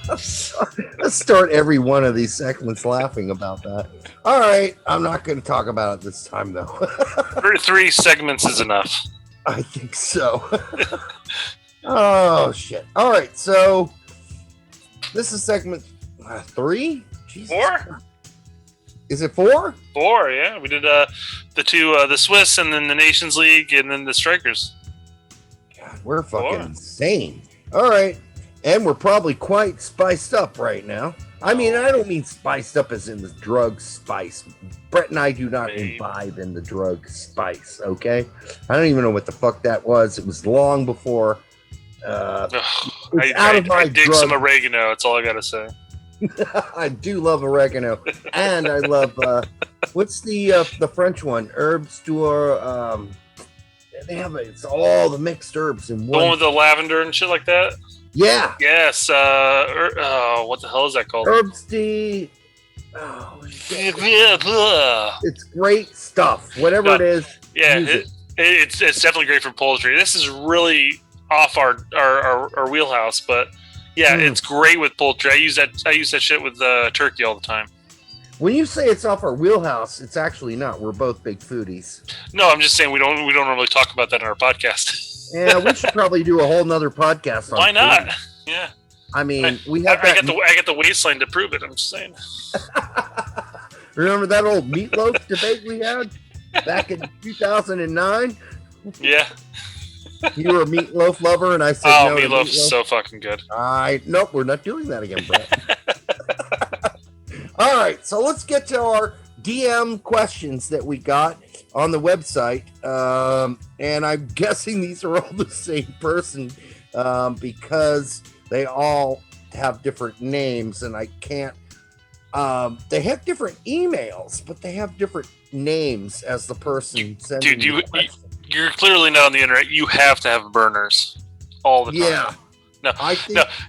Let's start every one of these segments laughing about that. All right, I'm not going to talk about it this time, though. 3 segments is enough. I think so. Oh, shit. All right, so this is segment 3? Jesus. 4? Is it 4? 4, yeah. We did the 2, the Swiss, and then the Nations League, and then the Strikers. God, we're fucking insane. All right. And we're probably quite spiced up right now. I mean, I don't mean spiced up as in the drug spice. Brett and I do not imbibe in the drug spice, okay? I don't even know what the fuck that was. It was long before. I dig some oregano. That's all I got to say. I do love oregano. And I love, what's the French one? Herbs d'or. They have it's all the mixed herbs in one. The one with the lavender and shit like that? Yeah. Yes. What the hell is that called? Herbs de. Oh, it's great stuff. Whatever it is. Yeah, it's definitely great for poultry. This is really off our wheelhouse, but yeah, it's great with poultry. I use that shit with turkey all the time. When you say it's off our wheelhouse, it's actually not. We're both big foodies. No, I'm just saying we don't normally talk about that in our podcast. Yeah, we should probably do a whole nother podcast on Why not? food. Yeah. I mean, we have I get the waistline to prove it, I'm just saying. Remember that old meatloaf debate we had back in 2009? Yeah. You were a meatloaf lover, and I said no. Oh, meatloaf's so fucking good. Nope, we're not doing that again, Brett. All right, so let's get to our DM questions that we got on the website. And I'm guessing these are all the same person because they all have different names, and I can't. They have different emails, but they have different names as the person sending the question. You're clearly not on the internet. You have to have burners all the time. Yeah. No,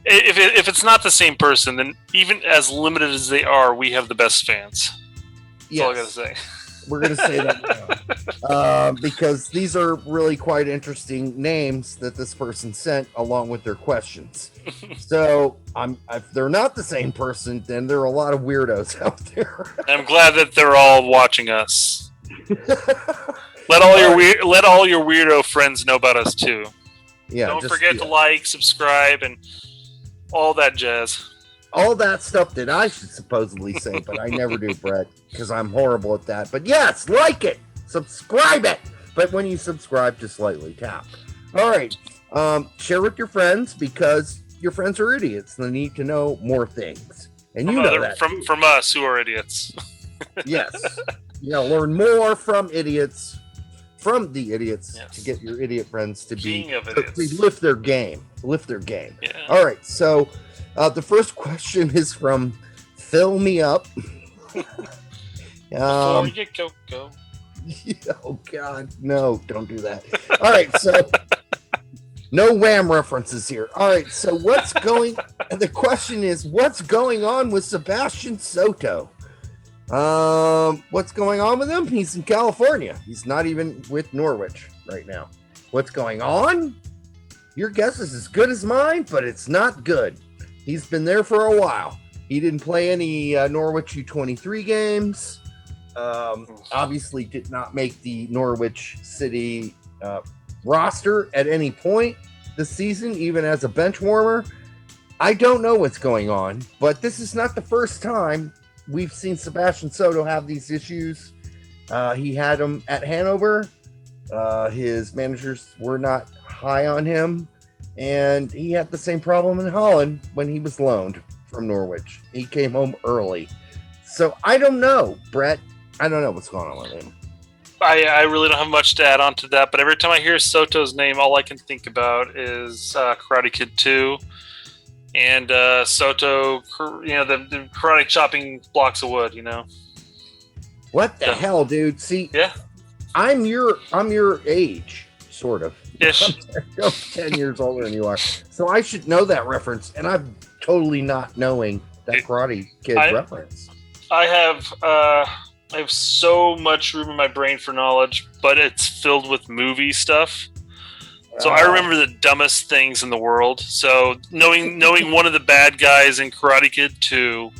if it's not the same person, then even as limited as they are, we have the best fans. That's all I gotta say. We're gonna say that now. Because these are really quite interesting names that this person sent along with their questions. So if they're not the same person, then there are a lot of weirdos out there. I'm glad that they're all watching us. Let all your weirdo friends know about us too. Yeah. Don't forget to like, subscribe, and all that jazz. All that stuff that I should supposedly say, but I never do, Brett, because I'm horrible at that. But yes, like it, subscribe it. But when you subscribe, just lightly tap. All right. Share with your friends because your friends are idiots. They need to know more things. And you know that. From us who are idiots. Yes. Learn more from idiots. From the idiots to get your idiot friends to lift their game. Yeah. All right. So the first question is from Fill Me Up. Before you go. Oh, God. No, don't do that. All right. So no Wham references here. All right. So the question is, what's going on with Sebastian Soto? What's going on with him? He's in California. He's not even with Norwich right now. What's going on? Your guess is as good as mine, but it's not good. He's been there for a while. He didn't play any Norwich U23 games. Obviously did not make the Norwich City roster at any point this season, even as a bench warmer. I don't know what's going on, but this is not the first time we've seen Sebastian Soto have these issues. He had them at Hanover. His managers were not high on him. And he had the same problem in Holland when he was loaned from Norwich. He came home early. So I don't know, Brett. I don't know what's going on with him. I really don't have much to add on to that. But every time I hear Soto's name, all I can think about is Karate Kid 2. And Soto, the karate chopping blocks of wood, What the hell, dude? See, yeah, I'm your age, sort of. Ish. I'm 10 years older than you are, so I should know that reference, and I'm totally not knowing that Karate Kid reference. I have so much room in my brain for knowledge, but it's filled with movie stuff. So I remember the dumbest things in the world. So knowing one of the bad guys in Karate Kid 2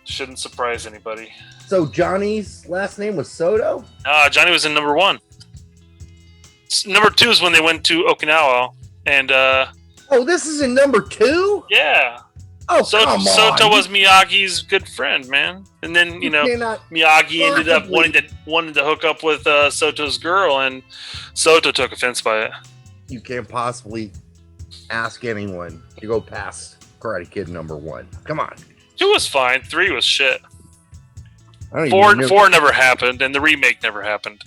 shouldn't surprise anybody. So Johnny's last name was Soto? Johnny was in number 1. Number 2 is when they went to Okinawa, and this is in number 2? Yeah. Oh, come on. Soto was Miyagi's good friend, man. And then Miyagi ended up wanting to hook up with Soto's girl, and Soto took offense by it. You can't possibly ask anyone to go past Karate Kid number 1. Come on. 2 was fine. 3 was shit. 4 never happened, and the remake never happened.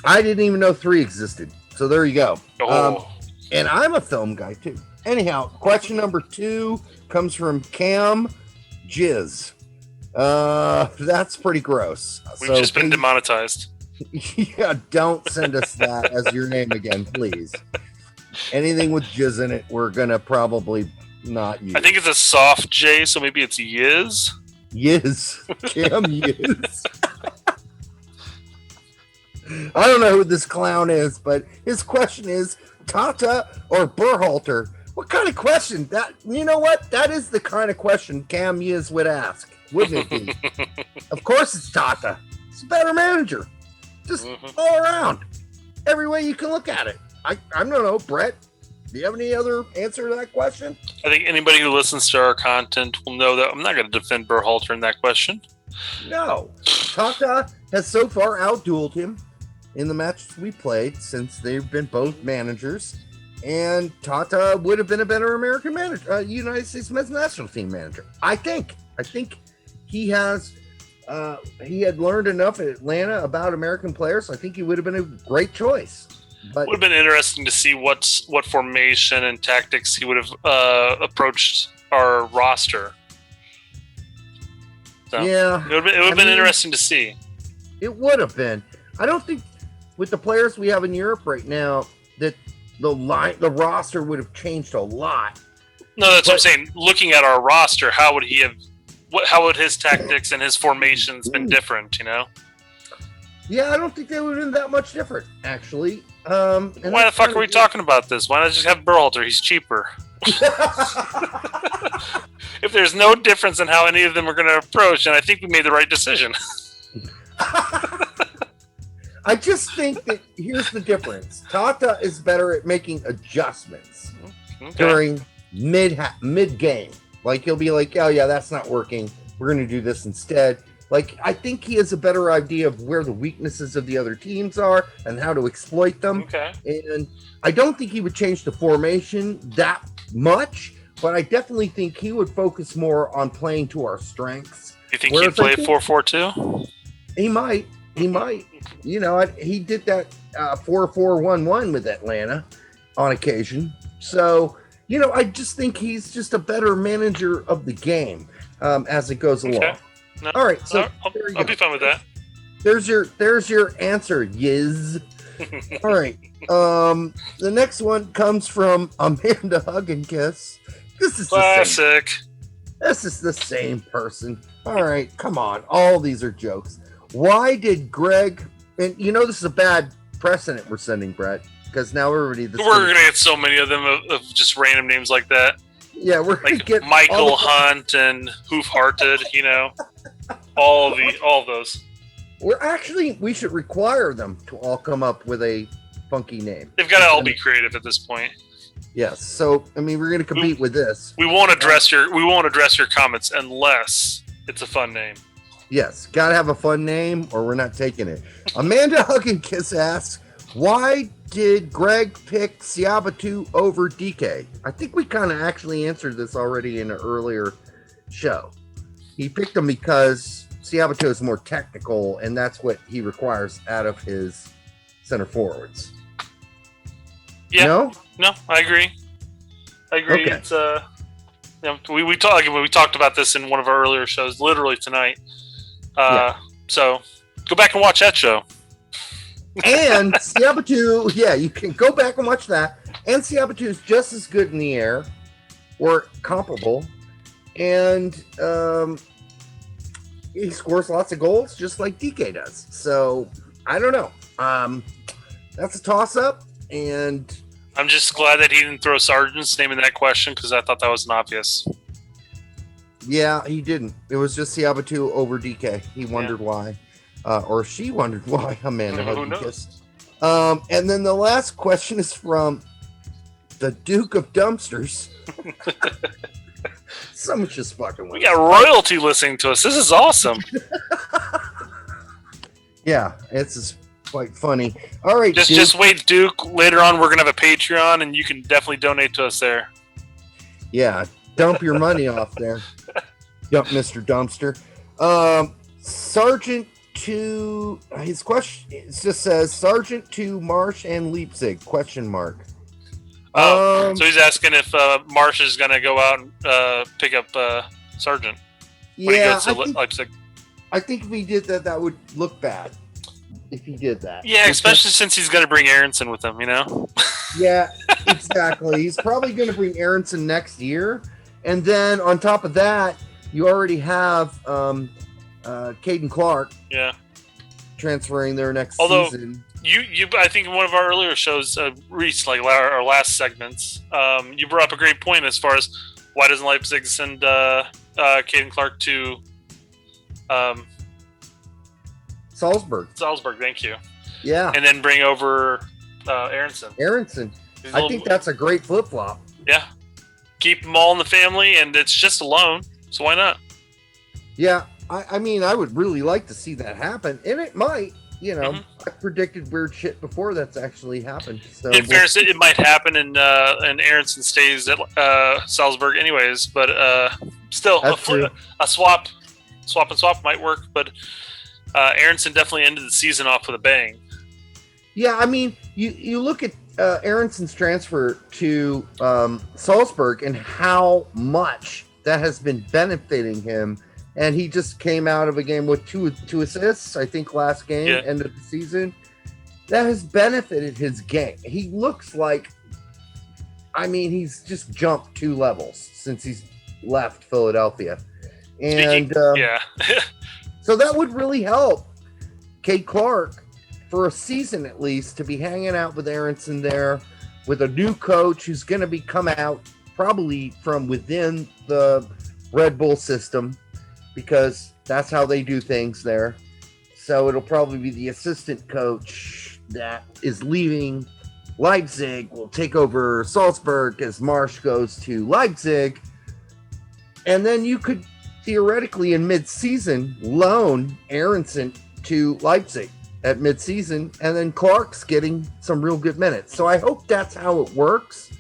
I didn't even know 3 existed. So there you go. Oh. And I'm a film guy too. Anyhow, question number 2 comes from Cam Jizz. That's pretty gross. We've just been demonetized. Yeah, don't send us that as your name again, please. Anything with jizz in it, we're gonna probably not use. I think it's a soft J, so maybe it's Yiz. Yiz. Cam Yiz. I don't know who this clown is, but his question is Tata or Berhalter. What kind of question? You know what? That is the kind of question Cam Yiz would ask, wouldn't it be? Of course it's Tata. He's a better manager. Just all around. Every way you can look at it. I don't know, Brett. Do you have any other answer to that question? I think anybody who listens to our content will know that I'm not going to defend Berhalter in that question. No. Tata has so far outdueled him in the matches we played since they've been both managers. And Tata would have been a better American manager, United States men's national team manager. I think he has. He had learned enough at Atlanta about American players. I think he would have been a great choice. But it would have been interesting to see what formation and tactics he would have approached our roster. So, yeah, it would have been interesting to see. It would have been. I don't think with the players we have in Europe right now that the roster would have changed a lot. No, that's what I'm saying. Looking at our roster, how would he have? How would his tactics and his formations been different? You know? Yeah, I don't think they would have been that much different, actually. Why the fuck are we talking about this? Why not just have Berhalter? He's cheaper. If there's no difference in how any of them are going to approach, then I think we made the right decision. I just think that here's the difference. Tata is better at making adjustments during mid game. Like he'll be like, "Oh yeah, that's not working. We're going to do this instead." Like I think he has a better idea of where the weaknesses of the other teams are and how to exploit them. Okay. And I don't think he would change the formation that much, but I definitely think he would focus more on playing to our strengths. You think he'd play 4-4-2? He might. You know, he did that 4-4-1-1 with Atlanta on occasion. So, you know, I just think he's just a better manager of the game as it goes along. No, all right, so I'll be fine with that. There's your answer, Yiz. All right. The next one comes from Amanda Hug and Kiss. This is classic. This is the same person. All right, come on. All these are jokes. Why did Gregg? And you know this is a bad precedent we're sending, Brett, because now we're going to get so many of them of just random names like that. Yeah, we're going to get Michael Hunt and Hoof Hearted. You know, all of those. We should require them to all come up with a funky name. They've got to all be creative at this point. Yes. So I mean, we're going to compete with this. We won't address your comments unless it's a fun name. Yes, gotta have a fun name, or we're not taking it. Amanda Hugginkiss asks, "Why did Gregg pick Siebatcheu over Dike?" I think we kind of actually answered this already in an earlier show. He picked him because Siebatcheu is more technical, and that's what he requires out of his center forwards. Yeah. No, I agree. Okay. It's we talked about this in one of our earlier shows, literally tonight. So go back and watch that show. And Siebatcheu, yeah, you can go back and watch that. And Siebatcheu is just as good in the air, or comparable, and he scores lots of goals, just like Dike does. So I don't know. That's a toss-up, and I'm just glad that he didn't throw Sargent's name in that question because I thought that was an obvious. Yeah, he didn't. It was just Siebatcheu over Dike. He wondered why. Or she wondered why. Amanda Who had knows? kissed. And then the last question is from the Duke of Dumpsters. Someone's just fucking with We got royalty listening to us. This is awesome. Yeah, it's just quite funny. All right, Duke. Just wait, Duke. Later on, we're gonna have a Patreon, and you can definitely donate to us there. Yeah, dump your money off there. Dump, Mr. Dumpster. Sargent to his question. It just says Sargent to Marsch and Leipzig? Question mark. So he's asking if Marsch is gonna go out and pick up Sargent when he goes to Leipzig. I think if he did that, that would look bad. If he did that. Yeah, especially since he's going to bring Aronson with him, you know? Yeah, exactly. He's probably going to bring Aronson next year. And then on top of that, you already have Caden Clark transferring there next season. You, I think in one of our earlier shows, Reese, like our last segments, you brought up a great point as far as why doesn't Leipzig send Caden Clark to Salzburg, thank you. Yeah. And then bring over Aronson. I think that's a great flip-flop. Yeah. Keep them all in the family, and it's just a loan, so why not? Yeah, I mean, I would really like to see that happen, and it might. You know, I predicted weird shit before that's actually happened. So in fairness, it might happen, and Aronson stays at Salzburg anyways, but still, a swap might work, but Aronson definitely ended the season off with a bang. Yeah, I mean, you look at Aronson's transfer to Salzburg and how much that has been benefiting him, and he just came out of a game with two assists, I think, last game, end of the season. That has benefited his game. He looks like, I mean, he's just jumped 2 levels since he's left Philadelphia. And so that would really help Cade Clark for a season at least to be hanging out with Aronson there with a new coach who's going to come out probably from within the Red Bull system because that's how they do things there. So it'll probably be the assistant coach that is leaving Leipzig will take over Salzburg as Marsch goes to Leipzig. And then you could theoretically in mid-season loan Aronson to Leipzig at mid-season, and then Clark's getting some real good minutes. So I hope that's how it works.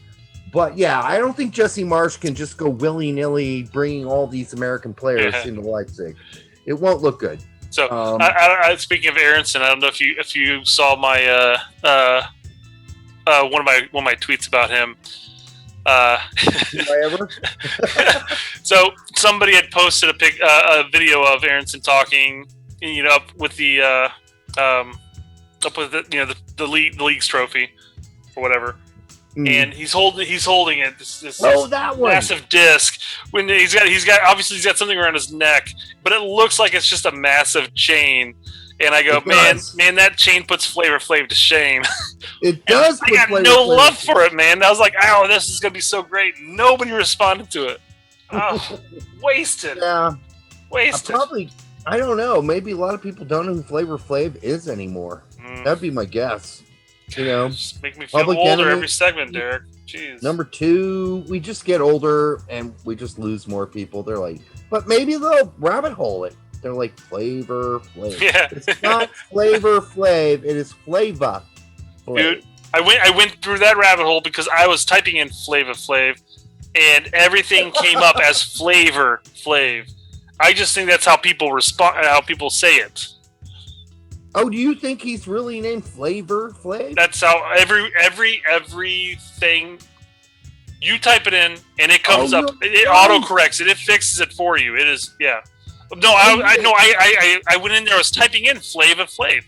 But yeah, I don't think Jesse Marsch can just go willy-nilly bringing all these American players into Leipzig. It won't look good. So I speaking of Aronson, I don't know if you saw my one of my tweets about him. So somebody had posted a video of Aronson talking, you know, up with the league's trophy or whatever, and he's holding it this massive disc. When he's got something around his neck, but it looks like it's just a massive chain. And I go, man, that chain puts Flavor Flav to shame. It does. I got no love for it, man. I was like, oh, this is gonna be so great. Nobody responded to it. Oh, wasted. Yeah, wasted. I don't know. Maybe a lot of people don't know who Flavor Flav is anymore. That'd be my guess. You know, just make me feel older every segment, Derek. Jeez. Number 2, we just get older and we just lose more people. They're like, but maybe they'll rabbit hole it. They're like Flavor Flav. Yeah. It's not Flavor Flav. It is Flava Flav. Dude, I went through that rabbit hole because I was typing in Flava Flav, and everything came up as Flavor Flav. I just think that's how people respond. How people say it. Oh, do you think he's really named Flavor Flav? That's how everything. You type it in, and it comes up. It auto-corrects it. It fixes it for you. It is, yeah. No, I went in there. I was typing in Flava Flav,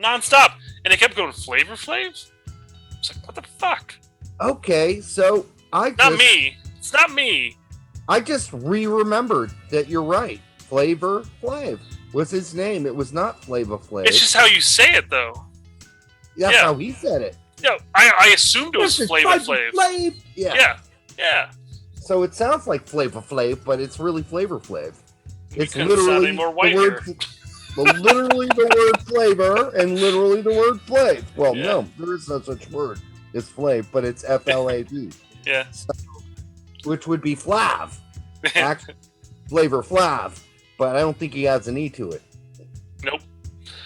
nonstop, and it kept going Flavor Flav. I was like, what the fuck? Okay, so It's not me. I just remembered that you're right. Flavor Flav was his name. It was not Flava Flav. It's just how you say it, though. That's how he said it. Yeah, I assumed it was This is Flavor Flav. Flav. Yeah. So it sounds like Flavor Flav, but it's really Flavor Flav. It's couldn't sound literally any more the white word, literally the word flavor and literally the word flav. Well, no, there is no such word as flav, but it's F-L-A-V. Yeah. So, which would be Flav. Actually, Flavor Flav, but I don't think he adds an E to it. Nope.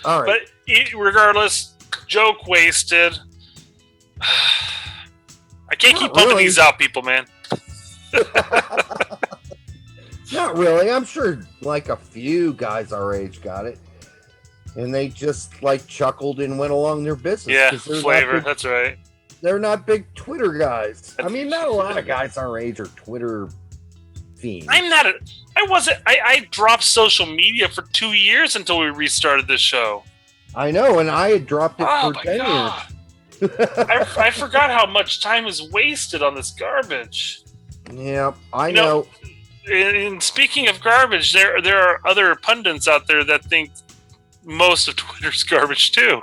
All right. But regardless, joke wasted. I can't keep pumping these out, people, man. Not really. I'm sure like a few guys our age got it. And they just like chuckled and went along their business. Yeah, Flavor, that's right. They're not big Twitter guys. I mean, not a lot of guys our age are Twitter fiends. I dropped social media for 2 years until we restarted this show. I know, and I had dropped it for 10 God. years. I forgot how much time is wasted on this garbage. Yeah, I know. And speaking of garbage, there are other pundits out there that think most of Twitter's garbage too.